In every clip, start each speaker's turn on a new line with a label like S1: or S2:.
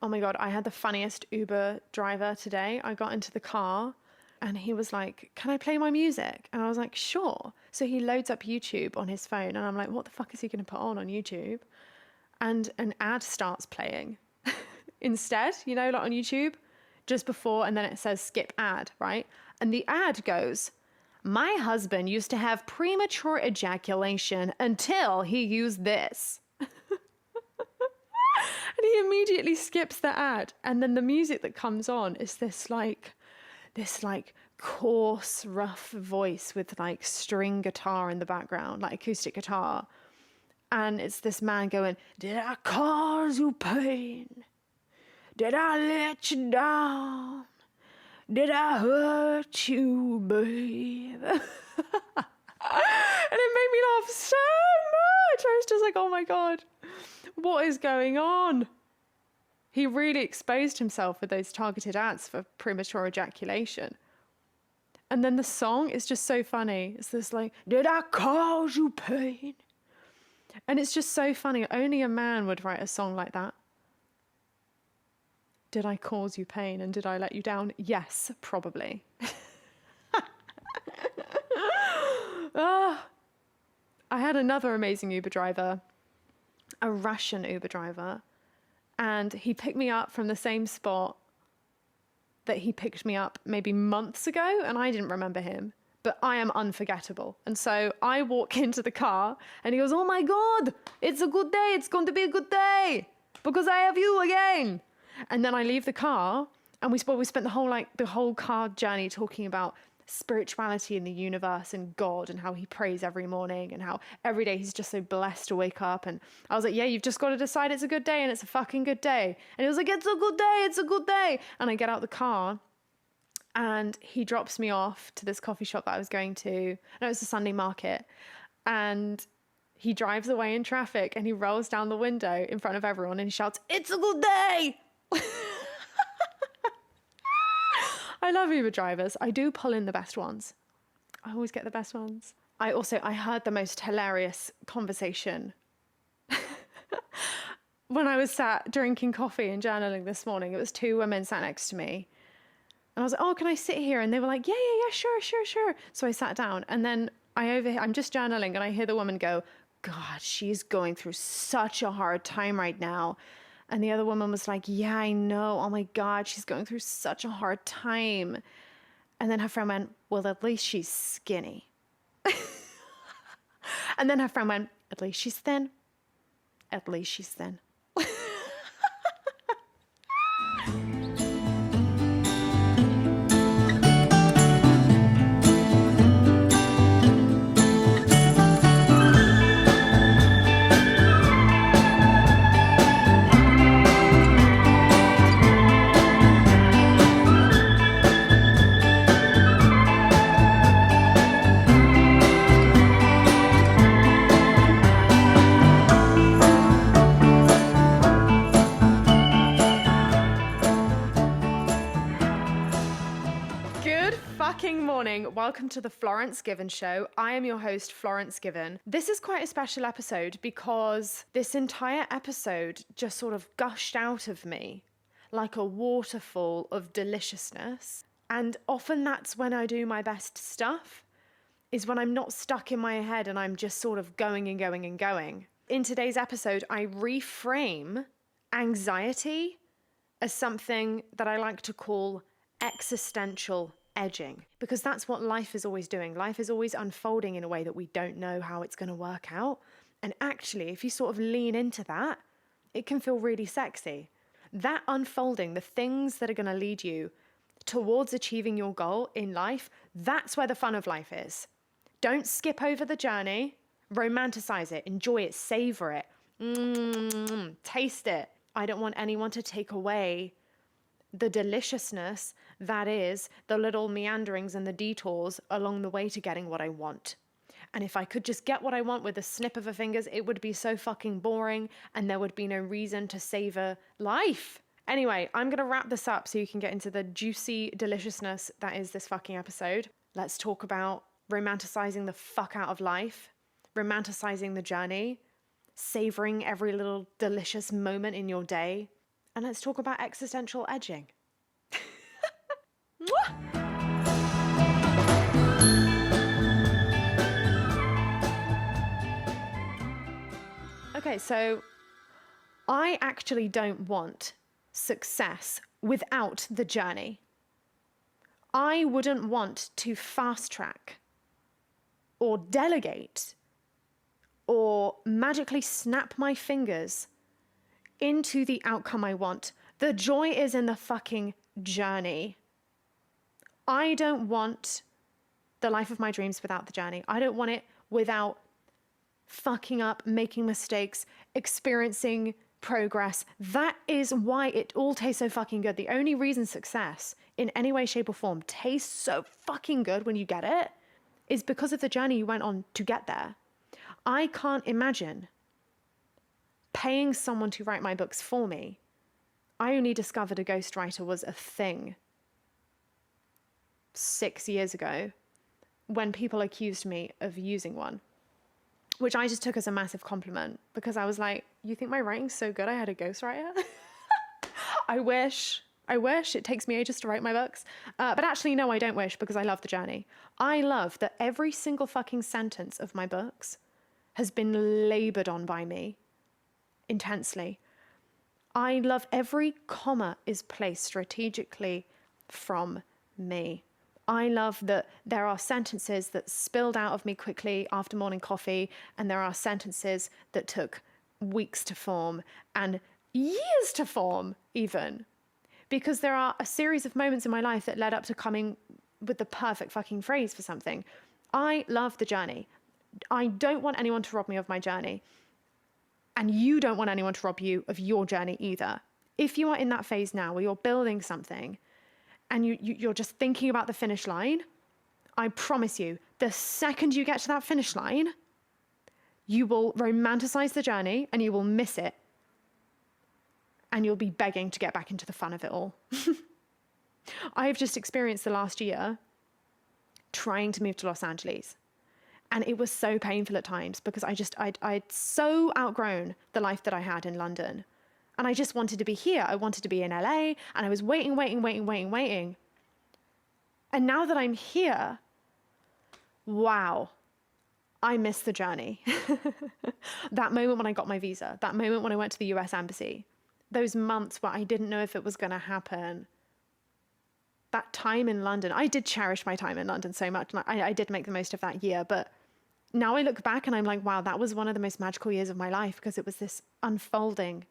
S1: Oh my God, I had the funniest Uber driver today. I got into the car and he was like, can I play my music? And I was like, sure. So he loads up YouTube on his phone and I'm like, what the fuck is he going to put on YouTube? And an ad starts playing instead, you know, like on YouTube, just before, and then it says skip ad, right? And the ad goes, my husband used to have premature ejaculation until he used this. And he immediately skips the ad. And then the music that comes on is this coarse, rough voice with like string guitar in the background, like acoustic guitar. And it's this man going, did I cause you pain? Did I let you down? Did I hurt you, babe? And it made me laugh so much. I was just like, oh my God, what is going on? He really exposed himself with those targeted ads for premature ejaculation. And then the song is just so funny. It's this like, did I cause you pain? And it's just so funny. Only a man would write a song like that. Did I cause you pain and did I let you down? Yes, probably. I had another amazing Uber driver, a Russian Uber driver, and he picked me up from the same spot that he picked me up maybe months ago, and I didn't remember him. But I am unforgettable. And so I walk into the car and he goes, oh my God, it's a good day. It's going to be a good day because I have you again. And then I leave the car and we spent the whole car journey talking about spirituality in the universe and God and how he prays every morning and how every day he's just so blessed to wake up. And I was like, yeah, you've just got to decide it's a good day and it's a fucking good day. And he was like, it's a good day. It's a good day. And I get out the car and he drops me off to this coffee shop that I was going to. No, it's a Sunday market. And he drives away in traffic and he rolls down the window in front of everyone and he shouts, it's a good day. I love Uber drivers. I do pull in the best ones. I always get the best ones. I heard the most hilarious conversation when I was sat drinking coffee and journaling this morning. It was two women sat next to me. And I was like, oh, can I sit here? And they were like, yeah, sure. So I sat down and then I'm just journaling and I hear the woman go, God, she's going through such a hard time right now. And the other woman was like, yeah, I know. Oh my God, she's going through such a hard time. And then her friend went, well, at least she's skinny. And then her friend went, at least she's thin. At least she's thin. Morning. Welcome to the Florence Given Show. I am your host, Florence Given. This is quite a special episode because this entire episode just sort of gushed out of me like a waterfall of deliciousness. And often that's when I do my best stuff, is when I'm not stuck in my head and I'm just sort of going and going and going. In today's episode, I reframe anxiety as something that I like to call existential edging, because that's what life is always doing. Life is always unfolding in a way that we don't know how it's going to work out. And actually, if you sort of lean into that, it can feel really sexy. That unfolding, the things that are going to lead you towards achieving your goal in life, that's where the fun of life is. Don't skip over the journey. Romanticize it, enjoy it, savor it, taste it. I don't want anyone to take away the deliciousness that is the little meanderings and the detours along the way to getting what I want. And if I could just get what I want with a snip of a fingers, it would be so fucking boring and there would be no reason to savor life. Anyway, I'm going to wrap this up so you can get into the juicy deliciousness that is this fucking episode. Let's talk about romanticizing the fuck out of life, romanticizing the journey, savoring every little delicious moment in your day, and let's talk about existential edging. Mwah! Okay, so I actually don't want success without the journey. I wouldn't want to fast track or delegate or magically snap my fingers into the outcome I want. The joy is in the fucking journey. I don't want the life of my dreams without the journey. I don't want it without fucking up, making mistakes, experiencing progress. That is why it all tastes so fucking good. The only reason success in any way, shape, or form tastes so fucking good when you get it is because of the journey you went on to get there. I can't imagine paying someone to write my books for me. I only discovered a ghostwriter was a thing 6 years ago when people accused me of using one, which I just took as a massive compliment because I was like, you think my writing's so good I had a ghostwriter? I wish. It takes me ages to write my books. But actually, no, I don't wish, because I love the journey. I love that every single fucking sentence of my books has been labored on by me intensely. I love every comma is placed strategically from me. I love that there are sentences that spilled out of me quickly after morning coffee, and there are sentences that took weeks to form and years to form even. Because there are a series of moments in my life that led up to coming with the perfect fucking phrase for something. I love the journey. I don't want anyone to rob me of my journey. And you don't want anyone to rob you of your journey either. If you are in that phase now where you're building something and you're just thinking about the finish line, I promise you, the second you get to that finish line, you will romanticize the journey and you will miss it. And you'll be begging to get back into the fun of it all. I've just experienced the last year trying to move to Los Angeles. And it was so painful at times because I'd so outgrown the life that I had in London. And I just wanted to be here. I wanted to be in LA, and I was waiting. And now that I'm here, wow, I miss the journey. That moment when I got my visa, that moment when I went to the US Embassy, those months where I didn't know if it was going to happen, that time in London, I did cherish my time in London so much. And I did make the most of that year. But now I look back and I'm like, wow, that was one of the most magical years of my life, because it was this unfolding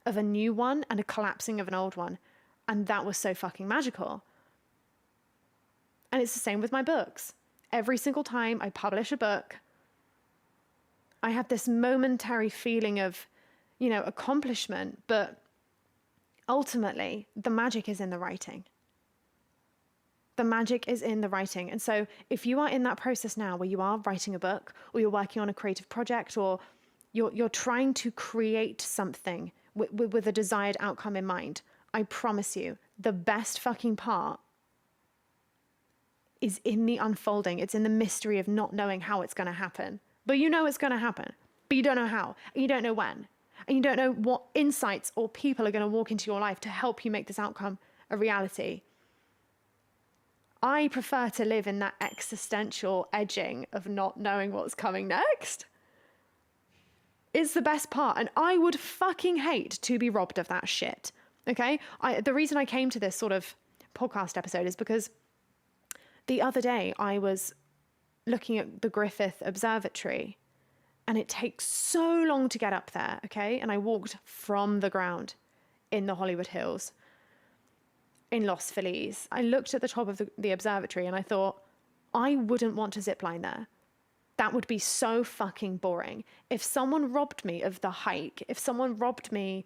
S1: of a new one and a collapsing of an old one. And that was so fucking magical. And it's the same with my books. Every single time I publish a book, I have this momentary feeling of, accomplishment, but ultimately the magic is in the writing. The magic is in the writing. And so if you are in that process now where you are writing a book, or you're working on a creative project, or you're trying to create something with a desired outcome in mind, I promise you, the best fucking part is in the unfolding. It's in the mystery of not knowing how it's going to happen. But you know it's going to happen, but you don't know how, and you don't know when. And you don't know what insights or people are going to walk into your life to help you make this outcome a reality. I prefer to live in that existential edging of not knowing what's coming next. It's the best part. And I would fucking hate to be robbed of that shit. Okay? The reason I came to this sort of podcast episode is because the other day I was looking at the Griffith Observatory, and it takes so long to get up there, okay? And I walked from the ground in the Hollywood Hills in Los Feliz. I looked at the top of the observatory and I thought, I wouldn't want to zip line there. That would be so fucking boring. If someone robbed me of the hike, if someone robbed me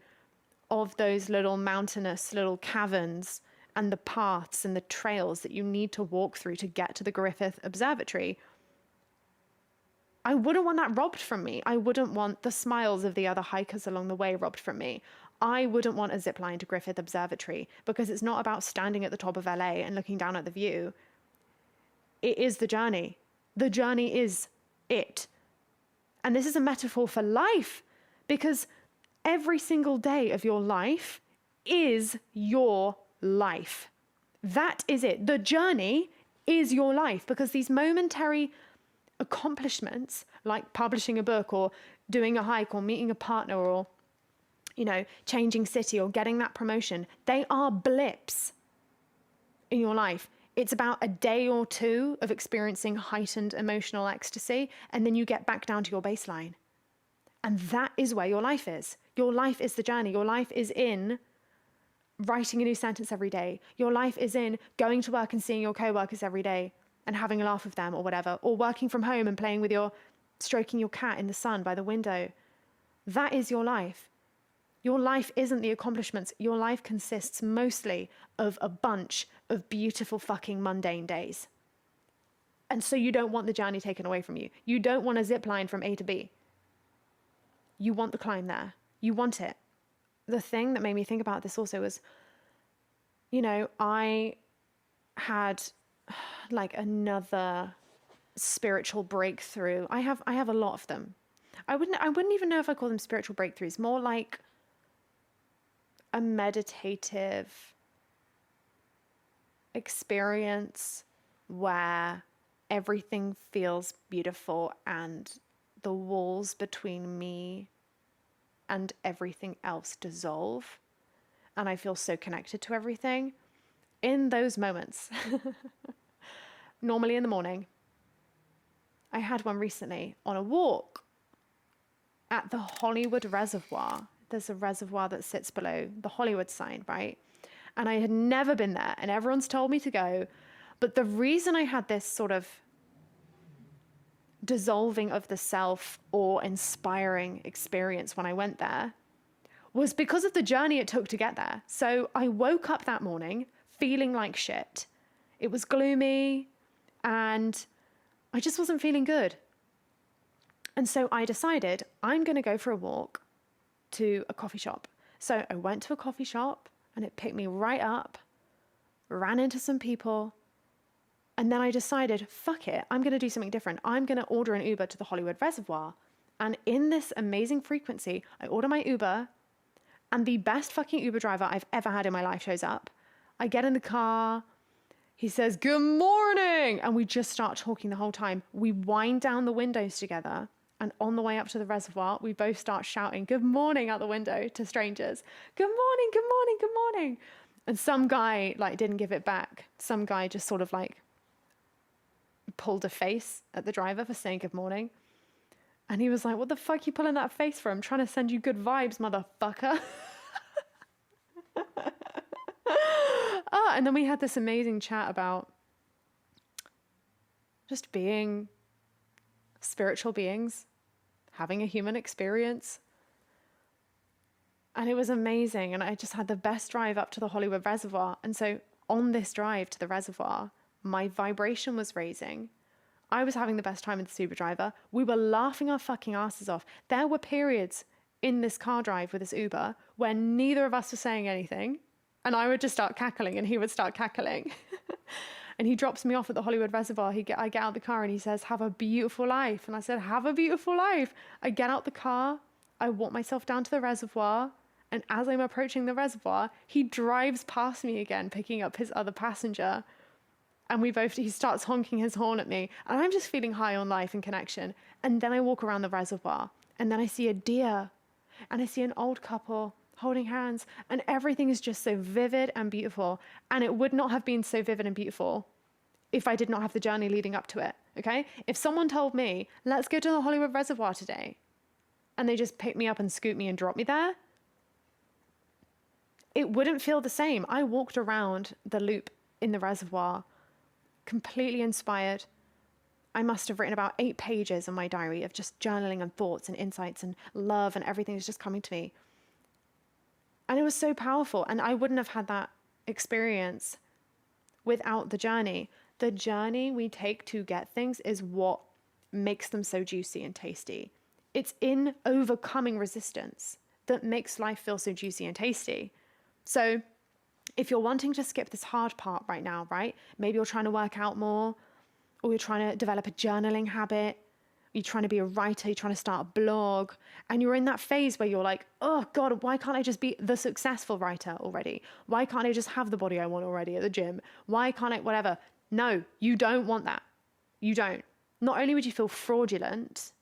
S1: of those little mountainous little caverns and the paths and the trails that you need to walk through to get to the Griffith Observatory, I wouldn't want that robbed from me. I wouldn't want the smiles of the other hikers along the way robbed from me. I wouldn't want a zip line to Griffith Observatory, because it's not about standing at the top of LA and looking down at the view. It is the journey. The journey is it. And this is a metaphor for life, because every single day of your life is your life. That is it. The journey is your life, because these momentary accomplishments, like publishing a book or doing a hike or meeting a partner or, changing city or getting that promotion, they are blips in your life. It's about a day or two of experiencing heightened emotional ecstasy, and then you get back down to your baseline. And that is where your life is. Your life is the journey. Your life is in writing a new sentence every day. Your life is in going to work and seeing your coworkers every day and having a laugh with them or whatever, or working from home and playing with stroking your cat in the sun by the window. That is your life. Your life isn't the accomplishments. Your life consists mostly of a bunch of beautiful fucking mundane days. And so you don't want the journey taken away from you. You don't want a zip line from A to B. You want the climb there. You want it. The thing that made me think about this also was, I had like another spiritual breakthrough. I have a lot of them. I wouldn't even know if I call them spiritual breakthroughs, more like a meditative experience where everything feels beautiful and the walls between me and everything else dissolve, and I feel so connected to everything. In those moments, normally in the morning, I had one recently on a walk at the Hollywood Reservoir. There's a reservoir that sits below the Hollywood sign, right? And I had never been there, and everyone's told me to go. But the reason I had this sort of dissolving of the self or inspiring experience when I went there was because of the journey it took to get there. So I woke up that morning feeling like shit. It was gloomy and I just wasn't feeling good. And so I decided I'm going to go for a walk to a coffee shop. So I went to a coffee shop and it picked me right up, ran into some people, and then I decided, fuck it, I'm going to do something different. I'm going to order an Uber to the Hollywood Reservoir. And in this amazing frequency, I order my Uber, and the best fucking Uber driver I've ever had in my life shows up. I get in the car, he says, "Good morning," and we just start talking the whole time. We wind down the windows together, and on the way up to the reservoir, we both start shouting "good morning" out the window to strangers. "Good morning, good morning, good morning." And some guy didn't give it back. Some guy just sort of pulled a face at the driver for saying good morning. And he was like, "What the fuck you pulling that face for? I'm trying to send you good vibes, motherfucker." And then we had this amazing chat about just being spiritual beings, having a human experience. And it was amazing. And I just had the best drive up to the Hollywood Reservoir. And so on this drive to the reservoir, my vibration was raising. I was having the best time with the Uber driver. We were laughing our fucking asses off. There were periods in this car drive with this Uber where neither of us was saying anything. And I would just start cackling and he would start cackling. And he drops me off at the Hollywood Reservoir. I get out of the car and he says, "Have a beautiful life." And I said, "Have a beautiful life." I get out the car. I walk myself down to the reservoir. And as I'm approaching the reservoir, he drives past me again, picking up his other passenger. And he starts honking his horn at me. And I'm just feeling high on life and connection. And then I walk around the reservoir. And then I see a deer. And I see an old couple holding hands. And everything is just so vivid and beautiful. And it would not have been so vivid and beautiful if I did not have the journey leading up to it. Okay? If someone told me, "Let's go to the Hollywood Reservoir today," and they just pick me up and scoop me and drop me there, it wouldn't feel the same. I walked around the loop in the reservoir completely inspired. I must have written about 8 pages in my diary of just journaling and thoughts and insights and love, and everything was just coming to me. And it was so powerful. And I wouldn't have had that experience without the journey. The journey we take to get things is what makes them so juicy and tasty. It's in overcoming resistance that makes life feel so juicy and tasty. So if you're wanting to skip this hard part right now, right? Maybe you're trying to work out more, or you're trying to develop a journaling habit, You're trying to be a writer, you're trying to start a blog, and you're in that phase where you're like, oh God, why can't I just be the successful writer already? Why can't I just have the body I want already at the gym? Why can't I, whatever? No, you don't want that. You don't. Not only would you feel fraudulent,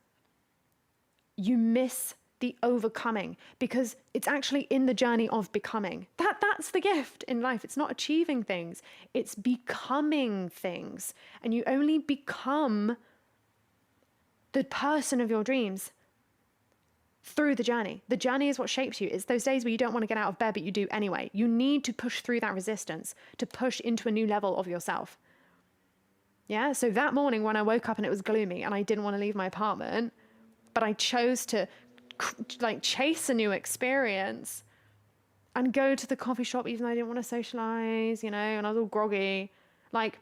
S1: you miss the overcoming, because it's actually in the journey of becoming. That's the gift in life. It's not achieving things, it's becoming things. And you only become the person of your dreams through the journey. The journey is what shapes you. It's those days where you don't want to get out of bed, but you do anyway. You need to push through that resistance to push into a new level of yourself. Yeah. So that morning when I woke up and it was gloomy and I didn't want to leave my apartment, but I chose to like chase a new experience and go to the coffee shop, even though I didn't want to socialize, you know, and I was all groggy. Like,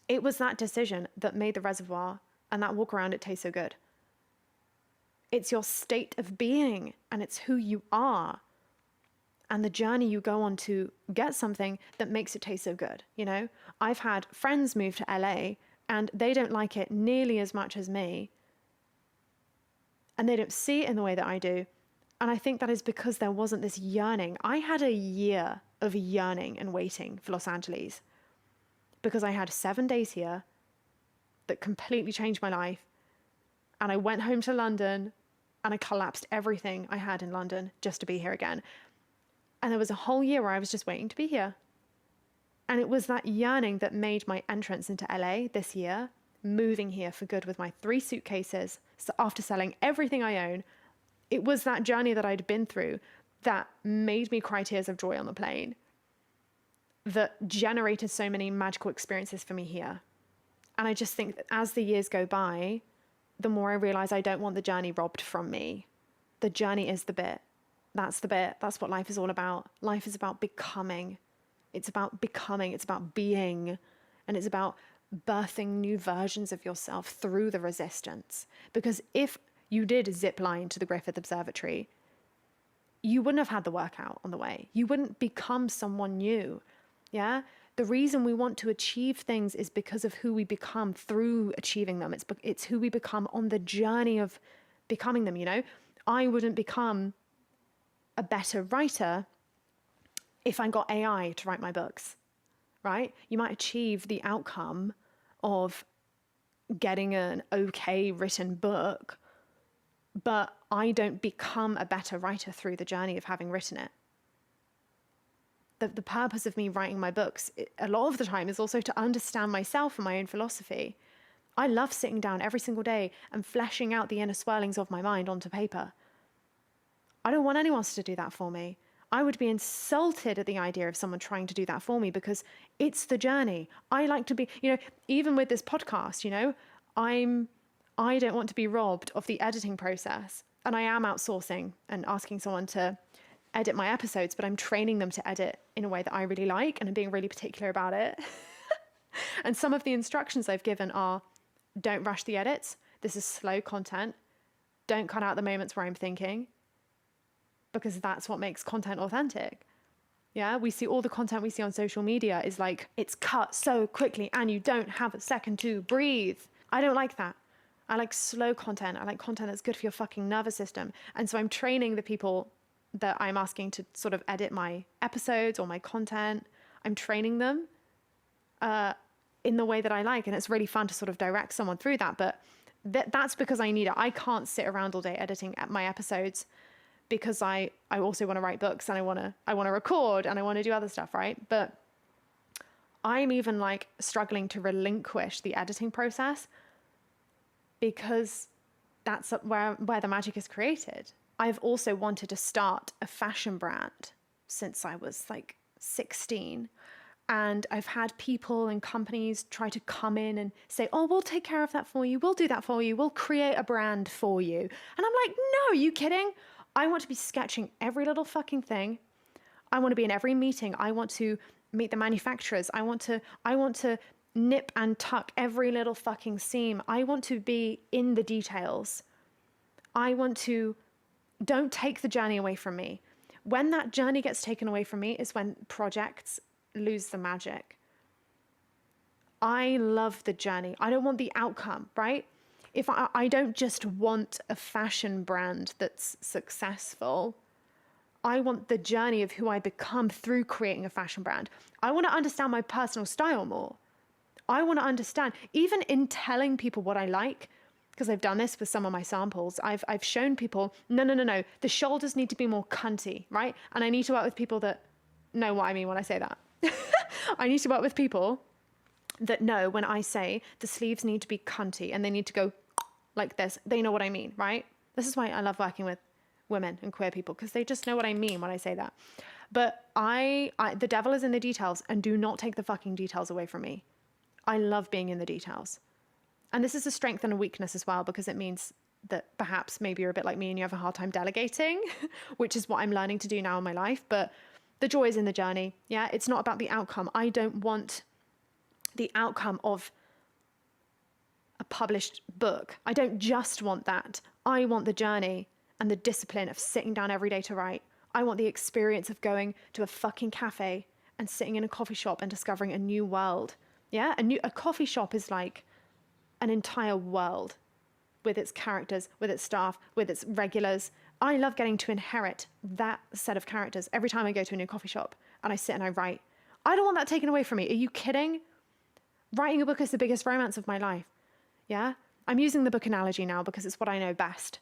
S1: it was that decision that made the Reservoir and that walk around it taste so good. It's your state of being, and it's who you are, and the journey you go on to get something that makes it taste so good. You know, I've had friends move to LA and they don't like it nearly as much as me, and they don't see it in the way that I do. And I think that is because there wasn't this yearning. I had a year of yearning and waiting for Los Angeles, because I had 7 days here that completely changed my life. And I went home to London and I collapsed everything I had in London just to be here again. And there was a whole year where I was just waiting to be here. And it was that yearning that made my entrance into LA this year, moving here for good with my 3 suitcases. So after selling everything I own, it was that journey that I'd been through that made me cry tears of joy on the plane, that generated so many magical experiences for me here. And I just think that as the years go by, the more I realize I don't want the journey robbed from me. The journey is the bit. That's the bit. That's what life is all about. Life is about becoming. It's about becoming. It's about being. And it's about birthing new versions of yourself through the resistance. Because if you did zip line to the Griffith Observatory, you wouldn't have had the workout on the way. You wouldn't become someone new. Yeah? The reason we want to achieve things is because of who we become through achieving them. It's who we become on the journey of becoming them, you know? I wouldn't become a better writer if I got AI to write my books, right? You might achieve the outcome of getting an okay written book, but I don't become a better writer through the journey of having written it. The purpose of me writing my books, a lot of the time, is also to understand myself and my own philosophy. I love sitting down every single day and fleshing out the inner swirlings of my mind onto paper. I don't want anyone else to do that for me. I would be insulted at the idea of someone trying to do that for me, because it's the journey. I like to be, you know, even with this podcast, you know, I don't want to be robbed of the editing process. And I am outsourcing and asking someone to edit my episodes, but I'm training them to edit in a way that I really like, and I'm being really particular about it. And some of the instructions I've given are, don't rush the edits. This is slow content. Don't cut out the moments where I'm thinking, because that's what makes content authentic. Yeah, we see all the content we see on social media is like, it's cut so quickly and you don't have a second to breathe. I don't like that. I like slow content. I like content that's good for your fucking nervous system. And so I'm training the people that I'm asking to sort of edit my episodes or my content. I'm training them in the way that I like. And it's really fun to sort of direct someone through that. But that's because I need it. I can't sit around all day editing my episodes, because I also want to write books, and I want to record, and I want to do other stuff, right? But I'm even like struggling to relinquish the editing process, because that's where the magic is created. I've also wanted to start a fashion brand since I was like 16. And I've had people and companies try to come in and say, oh, we'll take care of that for you. We'll do that for you. We'll create a brand for you. And I'm like, no, are you kidding? I want to be sketching every little fucking thing. I want to be in every meeting. I want to meet the manufacturers. I want to nip and tuck every little fucking seam. I want to be in the details. Don't take the journey away from me. When that journey gets taken away from me is when projects lose the magic. I love the journey. I don't want the outcome, right? if I don't just want a fashion brand that's successful, I want the journey of who I become through creating a fashion brand. I want to understand my personal style more. I want to understand, even in telling people what I like, because I've done this with some of my samples, I've shown people, no, the shoulders need to be more cunty, right? And I need to work with people that know what I mean when I say that. I need to work with people that know when I say the sleeves need to be cunty and they need to go like this. They know what I mean, right? This is why I love working with women and queer people, because they just know what I mean when I say that. But the devil is in the details, and do not take the fucking details away from me. I love being in the details. And this is a strength and a weakness as well, because it means that perhaps maybe you're a bit like me and you have a hard time delegating, which is what I'm learning to do now in my life. But the joy is in the journey. Yeah, it's not about the outcome. I don't want the outcome of a published book. I don't just want that. I want the journey and the discipline of sitting down every day to write. I want the experience of going to a fucking cafe and sitting in a coffee shop and discovering a new world. Yeah, a coffee shop is like an entire world with its characters, with its staff, with its regulars. I love getting to inherit that set of characters every time I go to a new coffee shop and I sit and I write. I don't want that taken away from me. Are you kidding? Writing a book is the biggest romance of my life. Yeah, I'm using the book analogy now because it's what I know best.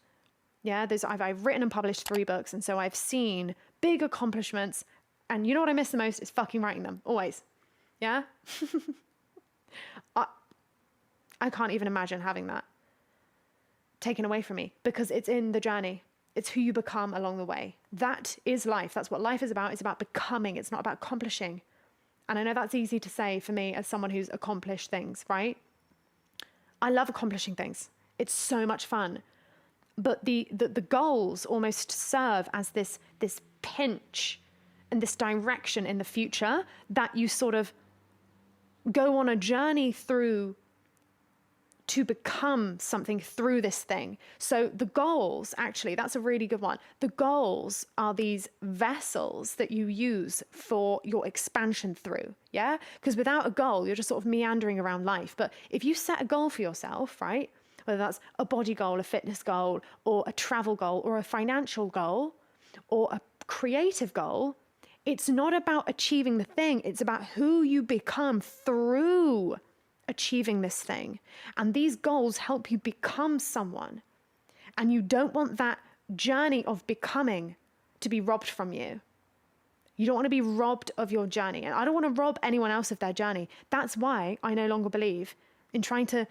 S1: Yeah, I've written and published 3 books, and so I've seen big accomplishments, and you know what I miss the most is fucking writing them, always. Yeah? I can't even imagine having that taken away from me, because it's in the journey. It's who you become along the way. That is life. That's what life is about. It's about becoming. It's not about accomplishing. And I know that's easy to say for me as someone who's accomplished things, right? I love accomplishing things. It's so much fun. But the goals almost serve as this pinch and this direction in the future that you sort of go on a journey through to become something through this thing. So the goals, actually, that's a really good one. The goals are these vessels that you use for your expansion through, yeah? Because without a goal, you're just sort of meandering around life. But if you set a goal for yourself, right? Whether that's a body goal, a fitness goal, or a travel goal, or a financial goal, or a creative goal, it's not about achieving the thing. It's about who you become through achieving this thing. And these goals help you become someone. And you don't want that journey of becoming to be robbed from you. You don't want to be robbed of your journey. And I don't want to rob anyone else of their journey. That's why I no longer believe in trying to,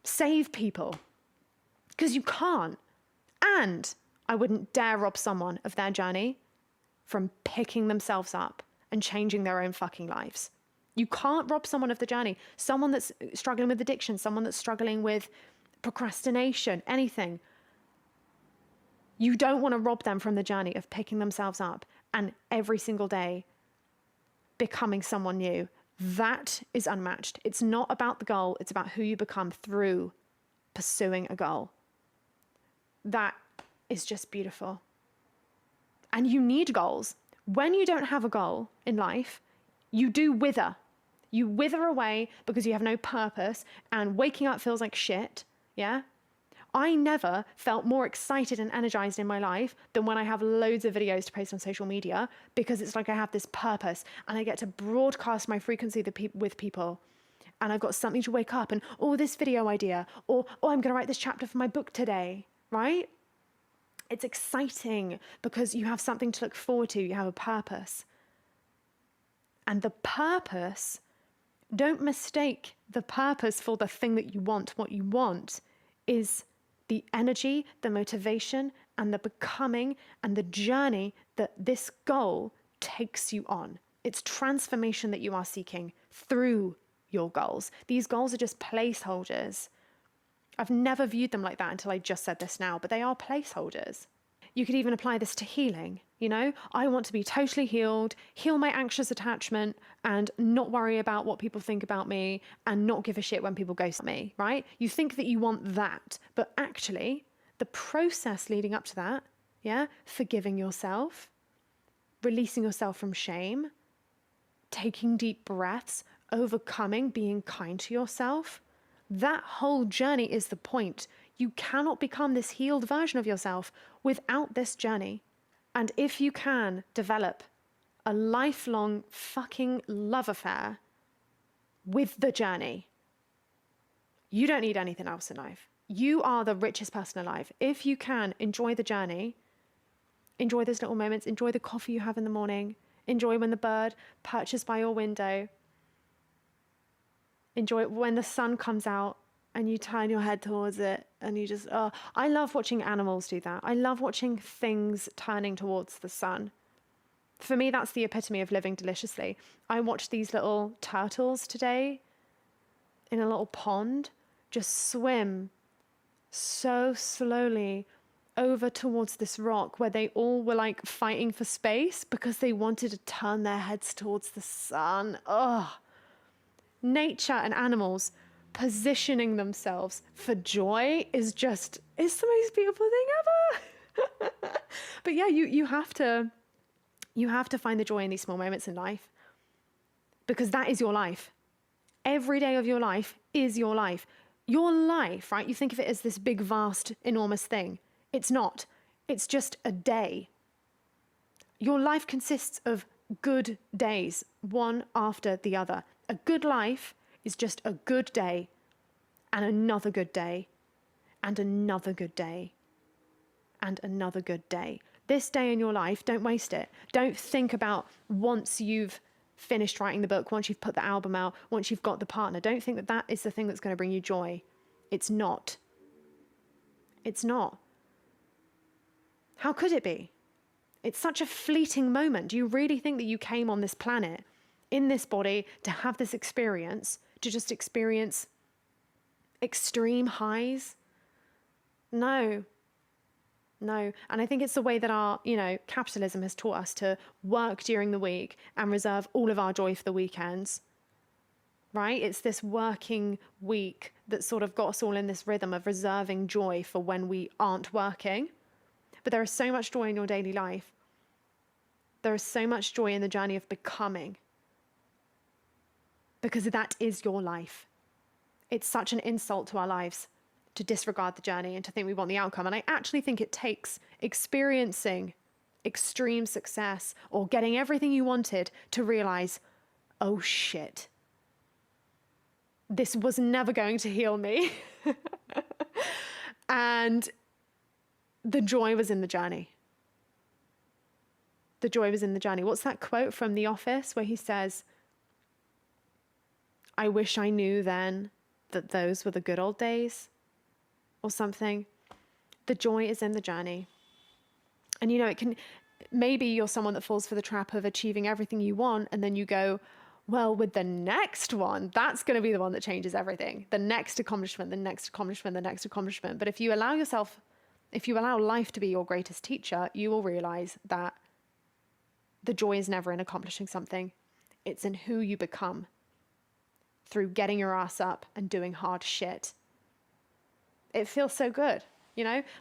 S1: save people. Because you can't. And I wouldn't dare rob someone of their journey from picking themselves up and changing their own fucking lives. You can't rob someone of the journey. Someone that's struggling with addiction, someone that's struggling with procrastination, anything. You don't want to rob them from the journey of picking themselves up and every single day becoming someone new. That is unmatched. It's not about the goal. It's about who you become through pursuing a goal. That is just beautiful. And you need goals. When you don't have a goal in life, you do wither. You wither away because you have no purpose, and waking up feels like shit, yeah? I never felt more excited and energized in my life than when I have loads of videos to post on social media, because it's like I have this purpose and I get to broadcast my frequency with people. And I've got something to wake up and, this video idea, or I'm going to write this chapter for my book today, right? It's exciting because you have something to look forward to. You have a purpose. And the purpose, don't mistake the purpose for the thing that you want. What you want is the energy, the motivation, and the becoming and the journey that this goal takes you on. It's transformation that you are seeking through your goals. These goals are just placeholders. I've never viewed them like that until I just said this now, but they are placeholders. You could even apply this to healing. I want to be totally healed, heal my anxious attachment, and not worry about what people think about me, and not give a shit when people ghost me, right? You think that you want that, but actually the process leading up to that, yeah, forgiving yourself, releasing yourself from shame, taking deep breaths, overcoming, being kind to yourself. That whole journey is the point. You cannot become this healed version of yourself without this journey. And if you can develop a lifelong fucking love affair with the journey, you don't need anything else in life. You are the richest person alive. If you can enjoy the journey, enjoy those little moments, enjoy the coffee you have in the morning, enjoy when the bird perches by your window, enjoy it when the sun comes out and you turn your head towards it and you just, oh, I love watching animals do that. I love watching things turning towards the sun. For me, that's the epitome of living deliciously. I watched these little turtles today in a little pond just swim so slowly over towards this rock where they all were like fighting for space because they wanted to turn their heads towards the sun. Oh, nature and animals positioning themselves for joy is just, it's the most beautiful thing ever. But yeah, you have to find the joy in these small moments in life, because that is your life. Every day of your life is your life. Your life, right? You think of it as this big, vast, enormous thing. It's not. It's just a day. Your life consists of good days, one after the other. A good life is just a good day and another good day and another good day and another good day. This day in your life, don't waste it. Don't think about once you've finished writing the book, once you've put the album out, once you've got the partner. Don't think that that is the thing that's going to bring you joy. It's not. It's not. How could it be? It's such a fleeting moment. Do you really think that you came on this planet, in this body, to have this experience, to just experience extreme highs? No. No. And I think it's the way that our, capitalism has taught us to work during the week and reserve all of our joy for the weekends. Right? It's this working week that sort of got us all in this rhythm of reserving joy for when we aren't working. But there is so much joy in your daily life. There is so much joy in the journey of becoming. Because that is your life. It's such an insult to our lives to disregard the journey and to think we want the outcome. And I actually think it takes experiencing extreme success or getting everything you wanted to realize, oh shit, this was never going to heal me. And the joy was in the journey. The joy was in the journey. What's that quote from The Office where he says, I wish I knew then that those were the good old days, or something. The joy is in the journey. And it can, maybe you're someone that falls for the trap of achieving everything you want, and then you go, well, with the next one, that's going to be the one that changes everything. The next accomplishment, the next accomplishment, the next accomplishment. But if you allow life to be your greatest teacher, you will realize that the joy is never in accomplishing something. It's in who you become through getting your ass up and doing hard shit. It feels so good,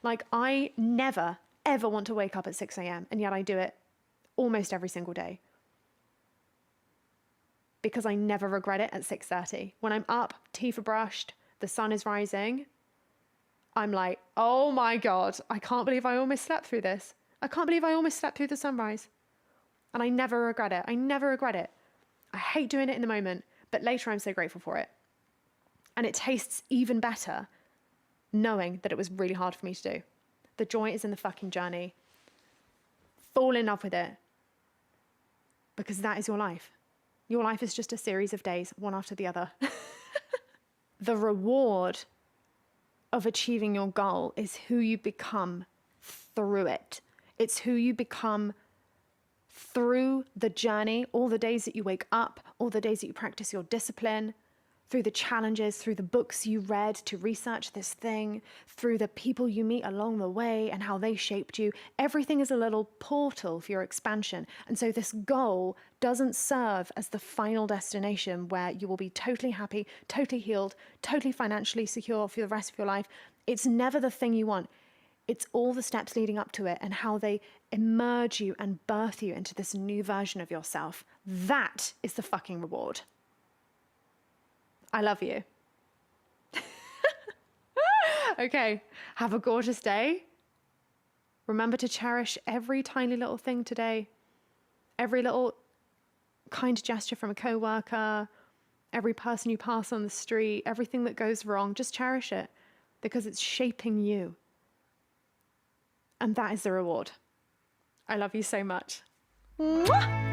S1: Like, I never, ever want to wake up at 6 a.m. and yet I do it almost every single day. Because I never regret it at 6:30. When I'm up, teeth are brushed, the sun is rising, I'm like, oh my God, I can't believe I almost slept through this. I can't believe I almost slept through the sunrise. And I never regret it. I never regret it. I hate doing it in the moment, but later I'm so grateful for it. And it tastes even better knowing that it was really hard for me to do. The joy is in the fucking journey. Fall in love with it. Because that is your life. Your life is just a series of days, one after the other. The reward of achieving your goal is who you become through it. It's who you become through the journey, all the days that you wake up, all the days that you practice your discipline, through the challenges, through the books you read to research this thing, through the people you meet along the way and how they shaped you. Everything is a little portal for your expansion. And so this goal doesn't serve as the final destination where you will be totally happy, totally healed, totally financially secure for the rest of your life. It's never the thing you want. It's all the steps leading up to it and how they emerge you and birth you into this new version of yourself. That is the fucking reward. I love you. Okay, have a gorgeous day. Remember to cherish every tiny little thing today. Every little kind gesture from a coworker, every person you pass on the street, everything that goes wrong, just cherish it because it's shaping you. And that is the reward. I love you so much. Mwah!